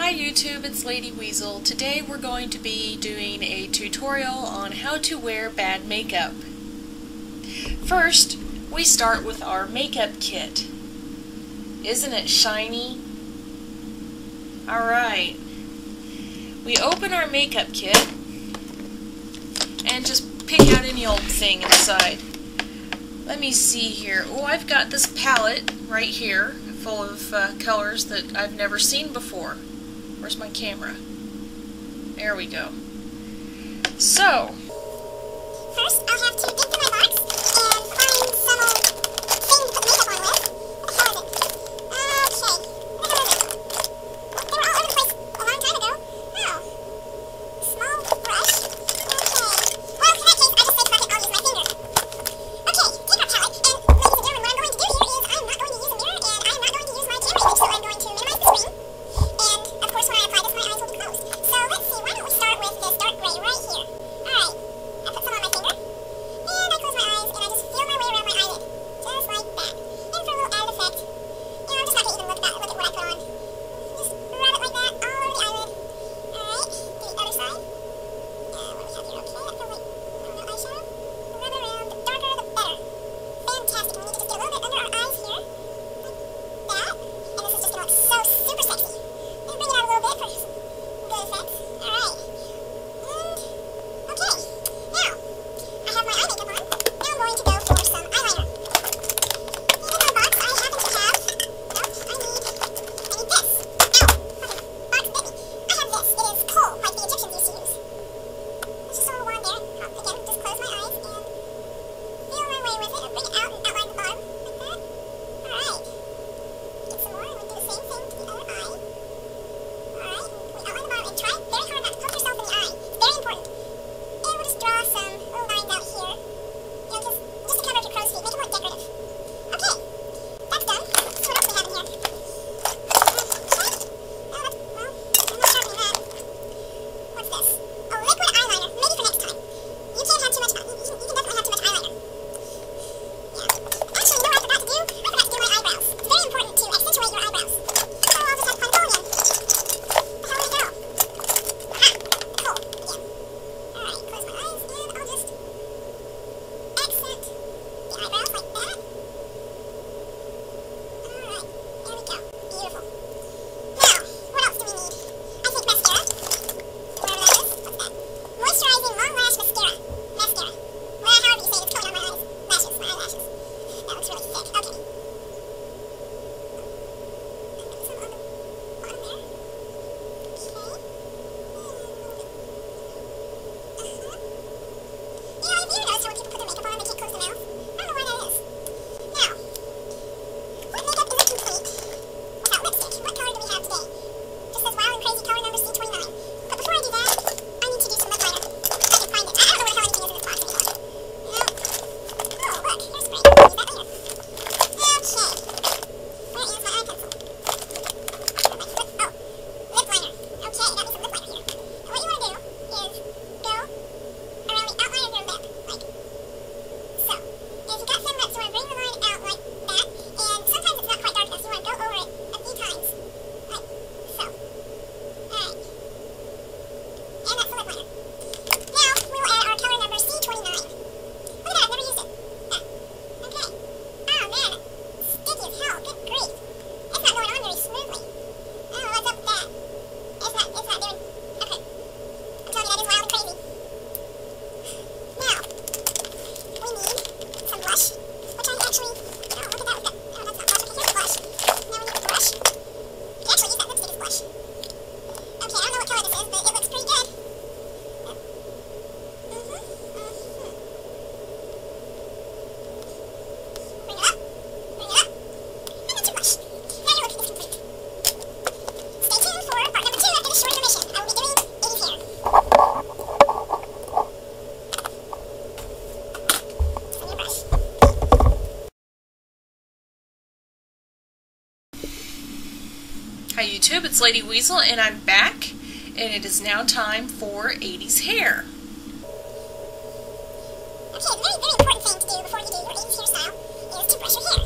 Hi YouTube, it's Lady Weasel. Today we're going to be doing a tutorial on how to wear bad makeup. First, we start with our makeup kit. Isn't it shiny? Alright. We open our makeup kit and just pick out any old thing inside. Let me see here. Oh, I've got this palette right here full of colors that I've never seen before. Where's my camera? There we go. So, first I'll have to dig through my box and find some old thing to put makeup on with. What the hell is it? Okay. What the hell is it? They were all over the place a long time ago. Oh. Small brush. Okay. Well, in that case, I just say fuck it, I'll use my finger. Okay, take our palette, and ladies and gentlemen, what I'm going to do here is I'm not going to use a mirror, and I'm not going to use my camera image, so I'm going to minimize the screen. And, of course, when I apply this, my eyes will be closed. So, let's see, why don't we start with this dark gray right here. Alright. I put some on my finger, and I close my eyes, and I just feel my way around my eyelid. Just like that. And for a little added effect, I'm just not going to even look at what I put on. Just rub it like that all over the eyelid. Alright, the other side. What do we have here? Okay, I feel like, eyeshadow. Rub it around. The darker, the better. Fantastic. And we need to just get a little bit under our eyes here. Like that. And this is just going to look so super sexy. And bring it out a little bit for some good effects. Alright. And, okay. Now, I have my eye makeup on. Now I'm going to go for some eyeliner. And in my box, I happen to have, nope, I need this. Ow, fucking box bit me. I have this. It is kohl, like the Egyptians used to use. It's just a little wand there. Again, just close my eyes and feel my way with it and bring it out and outline the bottom, like that. Alright. Get some more and we do the same thing to the other eye. Alright, we outline the bottom and try very hard not to poke yourself in the eye. It's very important. And we'll just draw some little lines out here. You know, just to cover up your crow's feet. Make it more decorative. Okay. That's done. So what else do we have in here? Okay. Oh, that's, well, I'm not sharpening that. What's this? A liquid eyeliner. Maybe for next time. You can't have too much, you can definitely have too much eyeliner. Yeah. Actually, you know what I forgot to do? I forgot to do my eyebrows. It's very important to accentuate your eyebrows. So I'll just have fun going in. The hell did it go? Ah, cool. Again. Alright, close my eyes and I'll just accent the eyebrows like that. Alright, there we go. Beautiful. Now, what else do we need? I think mascara. Whatever that is. What's that? Moisturizing Long Lash Mascara. Mascara. Well, however you say it, it's going on my eyes. Lashes. My eyelashes. That looks really thick. Okay. Put some on the bottom there. Okay. You know, have you ever noticed how when people put their makeup on, they can't close their mouth? I don't know why that is. Now, what makeup isn't complete without lipstick? What color do we have today? Just says Wild and Crazy color number C29. But before I do that, I need to do some lip liner. If I can find it. I don't know where the hell anything is in this box anymore. Nope. Oh, look, hairspray. I'll use that later. Okay. Where is my eye pencil? Oh, lip liner. Okay, got me some lip liner here. And what you want to do is go around the outline of your lip, like so. And if you've got thin lips, you want to bring the line out like that. And sometimes it's not quite dark enough, so you want to go over it a few times, like so. Alright. And that's the lip liner. Now, we will add our color number C29. Look at that, I've never used it. Ah, okay. Oh man, it's sticky as hell, good grief. It's not going on very smoothly. I don't know what's up with that. It's not doing, okay. I'm telling you, that is wild and crazy. Now, we need some blush, which I actually, oh, look at that, oh, that's not blush, okay, here's the blush. Now we need the brush. You can actually use that lipstick as blush. Okay, I don't know what color this is, but it looks pretty good. Bring it up, and that's your blush. Now your look is complete. Stay tuned for part number 2 after this short intermission. I will be doing 80's hair. Just on your brush. hi YouTube, it's Lady Weasel and I'm back, and it is now time for 80s hair. Okay, the very, very important thing to do before you do your 80s hairstyle is to brush your hair.